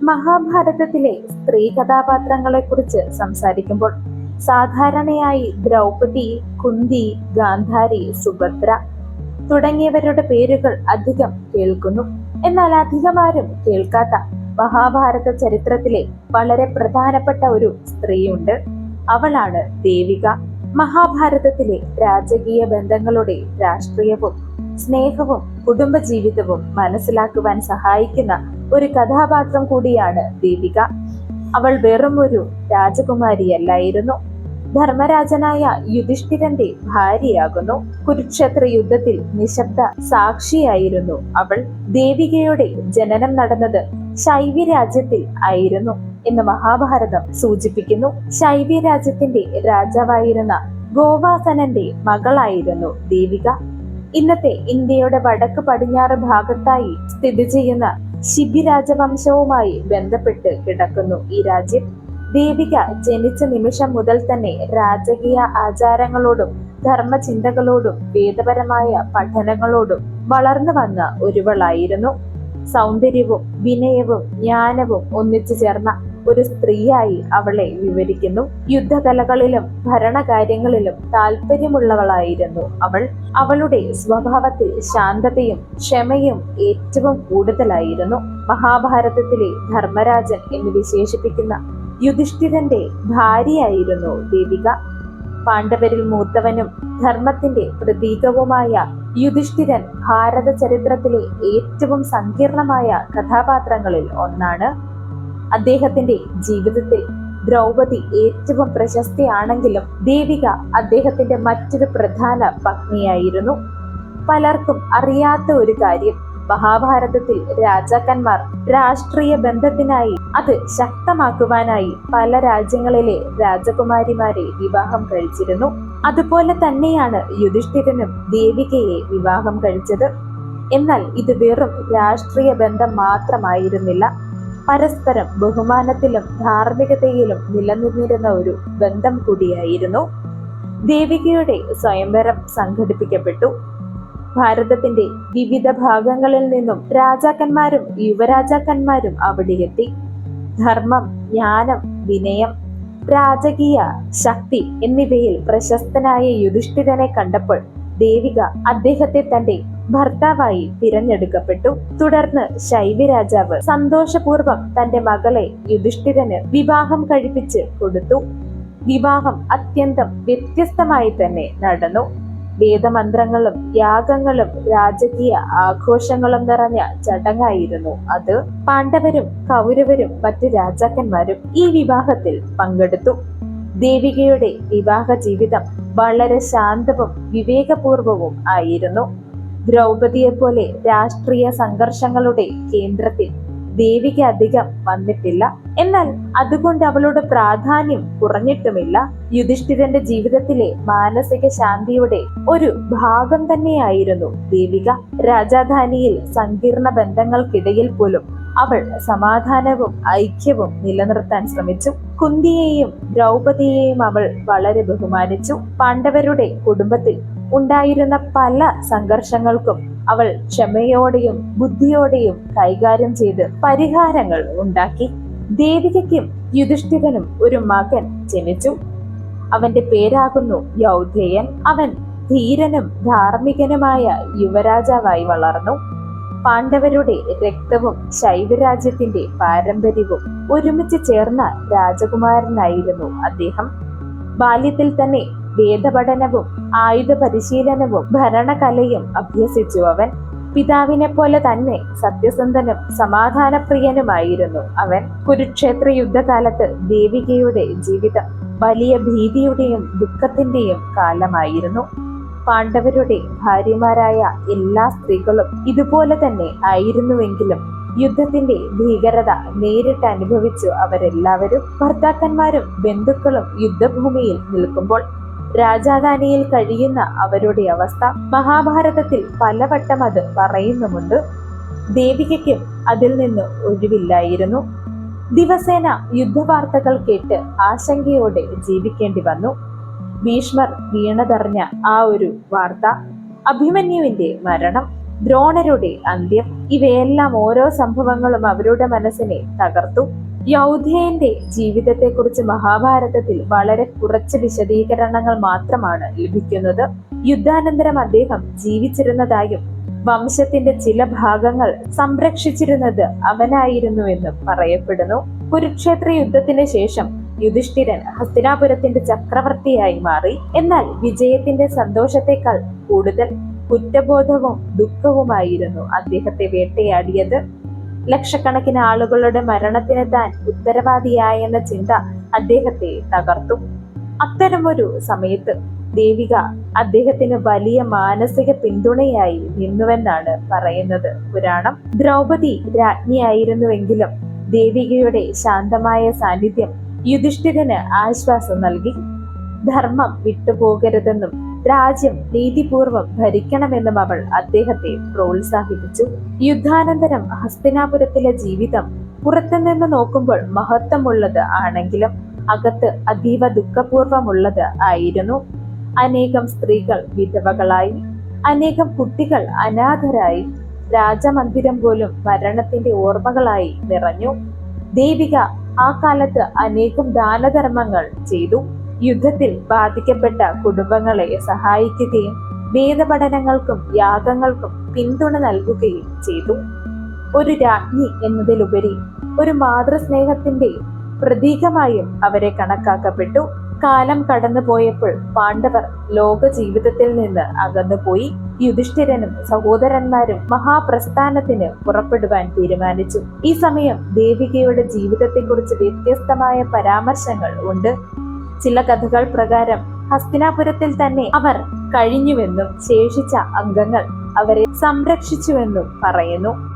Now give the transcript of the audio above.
മഹാഭാരതത്തിലെ സ്ത്രീ കഥാപാത്രങ്ങളെ കുറിച്ച് സംസാരിക്കുമ്പോൾ സാധാരണയായി ദ്രൗപദി, കുന്തി, ഗാന്ധാരി, സുഭദ്ര തുടങ്ങിയവരുടെ പേരുകൾ അധികം കേൾക്കുന്നു. എന്നാൽ അധികമാരും കേൾക്കാത്ത മഹാഭാരത ചരിത്രത്തിലെ വളരെ പ്രധാനപ്പെട്ട ഒരു സ്ത്രീയുണ്ട്. അവളാണ് ദേവിക. മഹാഭാരതത്തിലെ രാജകീയ ബന്ധങ്ങളുടെ രാഷ്ട്രീയവും സ്നേഹവും കുടുംബജീവിതവും മനസ്സിലാക്കുവാൻ സഹായിക്കുന്ന ഒരു കഥാപാത്രം കൂടിയാണ് ദേവിക. അവൾ വെറും ഒരു രാജകുമാരിയല്ലായിരുന്നു, ധർമ്മരാജനായ യുധിഷ്ഠിരന്റെ ഭാര്യയാകുന്നു. കുരുക്ഷേത്ര യുദ്ധത്തിൽ നിശബ്ദ സാക്ഷിയായിരുന്നു അവൾ. ദേവികയുടെ ജനനം നടന്നത് ശൈവ്യ രാജ്യത്തിൽ ആയിരുന്നു എന്ന് മഹാഭാരതം സൂചിപ്പിക്കുന്നു. ശൈവ്യ രാജ്യത്തിന്റെ രാജാവായിരുന്ന ഗോവാസനന്റെ മകളായിരുന്നു ദേവിക. ഇന്നത്തെ ഇന്ത്യയുടെ വടക്ക് പടിഞ്ഞാറ് ഭാഗത്തായി സ്ഥിതി ചെയ്യുന്ന ശിബി രാജവംശവുമായി ബന്ധപ്പെട്ട് കിടക്കുന്നു ഈ രാജ്യം. ദേവിക ജനിച്ച നിമിഷം മുതൽ തന്നെ രാജകീയ ആചാരങ്ങളോടും ധർമ്മചിന്തകളോടും വേദപരമായ പഠനങ്ങളോടും വളർന്നു വന്ന ഒരുവളായിരുന്നു. സൗന്ദര്യവും വിനയവും ജ്ഞാനവും ഒന്നിച്ചു ചേർന്ന ഒരു സ്ത്രീയായി അവളെ വിവരിക്കുന്നു. യുദ്ധകലകളിലും ഭരണകാര്യങ്ങളിലും താല്പര്യമുള്ളവളായിരുന്നു അവൾ. അവളുടെ സ്വഭാവത്തിൽ ശാന്തതയും ക്ഷമയും ഏറ്റവും കൂടുതലായിരുന്നു. മഹാഭാരതത്തിലെ ധർമ്മരാജൻ എന്ന് വിശേഷിപ്പിക്കുന്ന യുധിഷ്ഠിരന്റെ ഭാര്യയായിരുന്നു ദേവിക. പാണ്ഡവരിൽ മൂത്തവനും ധർമ്മത്തിന്റെ പ്രതീകവുമായ യുധിഷ്ഠിരൻ ഭാരത ചരിത്രത്തിലെ ഏറ്റവും സങ്കീർണമായ കഥാപാത്രങ്ങളിൽ ഒന്നാണ്. അദ്ദേഹത്തിന്റെ ജീവിതത്തിൽ ദ്രൗപദി ഏറ്റവും പ്രശസ്തിയാണെങ്കിലും ദേവിക അദ്ദേഹത്തിന്റെ മറ്റൊരു പ്രധാന പത്നിയായിരുന്നു. പലർക്കും അറിയാത്ത ഒരു കാര്യം, മഹാഭാരതത്തിൽ രാജാക്കന്മാർ രാഷ്ട്രീയ ബന്ധത്തിനായി അത് ശക്തമാക്കുവാനായി പല രാജ്യങ്ങളിലെ രാജകുമാരിമാരെ വിവാഹം കഴിച്ചിരുന്നു. അതുപോലെ തന്നെയാണ് യുധിഷ്ഠിരനും ദേവികയെ വിവാഹം കഴിച്ചത്. എന്നാൽ ഇത് വെറും രാഷ്ട്രീയ ബന്ധം മാത്രമായിരുന്നില്ല, പരസ്പരം ബഹുമാനത്തിലും ധാർമ്മികതയിലും നിലനിന്നിരുന്ന ഒരു ബന്ധം കൂടിയായിരുന്നു. ദേവികയുടെ സ്വയംവരം സംഘടിപ്പിക്കപ്പെട്ടു. ഭാരതത്തിന്റെ വിവിധ ഭാഗങ്ങളിൽ നിന്നും രാജാക്കന്മാരും യുവരാജാക്കന്മാരും അവിടെ എത്തി. ധർമ്മം, ജ്ഞാനം, വിനയം, രാജകീയ ശക്തി എന്നിവയിൽ പ്രശസ്തനായ യുധിഷ്ഠിരനെ കണ്ടപ്പോൾ ദേവിക അദ്ദേഹത്തെ തന്റെ ഭർത്താവായി തിരഞ്ഞെടുക്കപ്പെട്ടു. തുടർന്ന് ശൈവ്യ രാജാവ് സന്തോഷപൂർവ്വം തന്റെ മകളെ യുധിഷ്ഠിരന് വിവാഹം കഴിപ്പിച്ച് കൊടുത്തു. വിവാഹം അത്യന്തം വ്യത്യസ്തമായി തന്നെ നടന്നു. വേദമന്ത്രങ്ങളും യാഗങ്ങളും രാജകീയ ആഘോഷങ്ങളും നിറഞ്ഞ ചടങ്ങായിരുന്നു അത്. പാണ്ഡവരും കൗരവരും മറ്റു രാജാക്കന്മാരും ഈ വിവാഹത്തിൽ പങ്കെടുത്തു. ദേവികയുടെ വിവാഹ ജീവിതം വളരെ ശാന്തവും വിവേകപൂർവവും ആയിരുന്നു. ദ്രൗപദിയെ പോലെ രാഷ്ട്രീയ സംഘർഷങ്ങളുടെ കേന്ദ്രത്തിൽ ദേവിക അധികം വന്നിട്ടില്ല. എന്നാൽ അതുകൊണ്ട് അവളുടെ പ്രാധാന്യം കുറഞ്ഞിട്ടുമില്ല. യുധിഷ്ഠിരന്റെ ജീവിതത്തിലെ മാനസിക ശാന്തിയുടെ ഒരു ഭാഗം തന്നെയായിരുന്നു ദേവിക. രാജധാനിയിൽ സങ്കീർണ ബന്ധങ്ങൾക്കിടയിൽ പോലും അവൾ സമാധാനവും ഐക്യവും നിലനിർത്താൻ ശ്രമിച്ചു. കുന്തിയെയും ദ്രൗപദിയെയും അവൾ വളരെ ബഹുമാനിച്ചു. പാണ്ഡവരുടെ കുടുംബത്തിൽ ഉണ്ടായിരുന്ന പല സംഘർഷങ്ങൾക്കും അവൾ ക്ഷമയോടെയും ബുദ്ധിയോടെയും കൈകാര്യം ചെയ്ത് പരിഹാരങ്ങൾ ഉണ്ടാക്കി. ദേവികയ്ക്കും യുധിഷ്ഠിരനും ഒരു മകൻ ജനിച്ചു. അവന്റെ പേരാകുന്നു യൗധേയൻ. അവൻ ധീരനും ധാർമ്മികനുമായ യുവരാജാവായി വളർന്നു. പാണ്ഡവരുടെ രക്തവും ശൈവരാജ്യത്തിന്റെ പാരമ്പര്യവും ഒരുമിച്ച് ചേർന്ന രാജകുമാരനായിരുന്നു അദ്ദേഹം. ബാല്യത്തിൽ തന്നെ വേദപഠനവും ആയുധ പരിശീലനവും ഭരണകലയും അഭ്യസിച്ചു അവൻ. പിതാവിനെ പോലെ തന്നെ സത്യസന്ധനും സമാധാനപ്രിയനുമായിരുന്നു അവൻ. കുരുക്ഷേത്ര യുദ്ധകാലത്ത് ദേവികയുടെ ജീവിതം വലിയ ഭീതിയുടെയും ദുഃഖത്തിന്റെയും കാലമായിരുന്നു. പാണ്ഡവരുടെ ഭാര്യമാരായ എല്ലാ സ്ത്രീകളും ഇതുപോലെ തന്നെ ആയിരുന്നുവെങ്കിലും യുദ്ധത്തിന്റെ ഭീകരത നേരിട്ട് അനുഭവിച്ചു അവരെല്ലാവരും. ഭർത്താക്കന്മാരും ബന്ധുക്കളും യുദ്ധഭൂമിയിൽ നിൽക്കുമ്പോൾ രാജധാനിയിൽ കഴിയുന്ന അവരുടെ അവസ്ഥ മഹാഭാരതത്തിൽ പലവട്ടം അത് പറയുന്നുമുണ്ട്. ദേവികയ്ക്കും അതിൽ നിന്ന് ഒഴിവില്ലായിരുന്നു. ദിവസേന യുദ്ധവാർത്തകൾ കേട്ട് ആശങ്കയോടെ ജീവിക്കേണ്ടി വന്നു. ഭീഷ്മർ വീണതറിഞ്ഞ ആ ഒരു വാർത്ത, അഭിമന്യുവിന്റെ മരണം, ദ്രോണരുടെ അന്ത്യം. ഇവയെല്ലാം ഓരോ സംഭവങ്ങളും അവരുടെ മനസ്സിനെ തകർത്തു. യൗധേയന്റെ ജീവിതത്തെക്കുറിച്ച് മഹാഭാരതത്തിൽ വളരെ കുറച്ച് വിശദീകരണങ്ങൾ മാത്രമാണ് ലഭിക്കുന്നത്. യുദ്ധാനന്തരം അദ്ദേഹം ജീവിച്ചിരുന്നതായും വംശത്തിന്റെ ചില ഭാഗങ്ങൾ സംരക്ഷിച്ചിരുന്നത് അവനായിരുന്നുവെന്നും പറയപ്പെടുന്നു. കുരുക്ഷേത്ര യുദ്ധത്തിന് ശേഷം യുധിഷ്ഠിരൻ ഹസ്തിനാപുരത്തിന്റെ ചക്രവർത്തിയായി മാറി. എന്നാൽ വിജയത്തിന്റെ സന്തോഷത്തെക്കാൾ കൂടുതൽ കുറ്റബോധവും ദുഃഖവുമായിരുന്നു അദ്ദേഹത്തെ വേട്ടയാടിയത്. ലക്ഷക്കണക്കിന് ആളുകളുടെ മരണത്തിന് താൻ ഉത്തരവാദിയായെന്ന ചിന്ത അദ്ദേഹത്തെ തകർത്തു. അത്തരമൊരു സമയത്ത് ദേവിക അദ്ദേഹത്തിന് വലിയ മാനസിക പിന്തുണയായി നിന്നുവെന്നാണ് പറയുന്നത് പുരാണം. ദ്രൗപദി രാജ്ഞിയായിരുന്നുവെങ്കിലും ദേവികയുടെ ശാന്തമായ സാന്നിധ്യം യുധിഷ്ഠിരന് ആശ്വാസം നൽകി. ധർമ്മം വിട്ടുപോകരുതെന്നും രാജ്യം നീതിപൂർവം ഭരിക്കണമെന്നും അവൾ അദ്ദേഹത്തെ പ്രോത്സാഹിപ്പിച്ചു. യുദ്ധാനന്തരം ഹസ്തിനാപുരത്തിലെ ജീവിതം പുറത്തുനിന്ന് നോക്കുമ്പോൾ മഹത്വമുള്ളത് ആണെങ്കിലും അകത്ത് അതീവ ദുഃഖപൂർവമുള്ളത് ആയിരുന്നു. അനേകം സ്ത്രീകൾ വിധവകളായി, അനേകം കുട്ടികൾ അനാഥരായി, രാജമന്ദിരം പോലും മരണത്തിന്റെ ഓർമ്മകളായി നിറഞ്ഞു. ദേവിക ആ കാലത്ത് അനേകം ദാനധർമ്മങ്ങൾ ചെയ്തു. യുദ്ധത്തിൽ ബാധിക്കപ്പെട്ട കുടുംബങ്ങളെ സഹായിക്കുകയും വേദപഠനങ്ങൾക്കും യാഗങ്ങൾക്കും പിന്തുണ നൽകുകയും ചെയ്തു. ഒരു രാജ്ഞി എന്നതിലുപരി ഒരു മാതൃസ്നേഹത്തിന്റെ പ്രതീകമായും അവരെ കണക്കാക്കപ്പെട്ടു. കാലം കടന്നുപോയപ്പോൾ പാണ്ഡവർ ലോക ജീവിതത്തിൽ നിന്ന് അകന്നുപോയി. യുധിഷ്ഠിരനും സഹോദരന്മാരും മഹാപ്രസ്ഥാനത്തിന് പുറപ്പെടുവാൻ തീരുമാനിച്ചു. ഈ സമയം ദേവികയുടെ ജീവിതത്തെക്കുറിച്ച് വ്യത്യസ്തമായ പരാമർശങ്ങൾ ഉണ്ട്. ചില കഥകൾ പ്രകാരം ഹസ്തിനാപുരത്തിൽ തന്നെ അവർ കഴിഞ്ഞുവെന്നും ശേഷിച്ച അംഗങ്ങൾ അവരെ സംരക്ഷിച്ചുവെന്നും പറയുന്നു.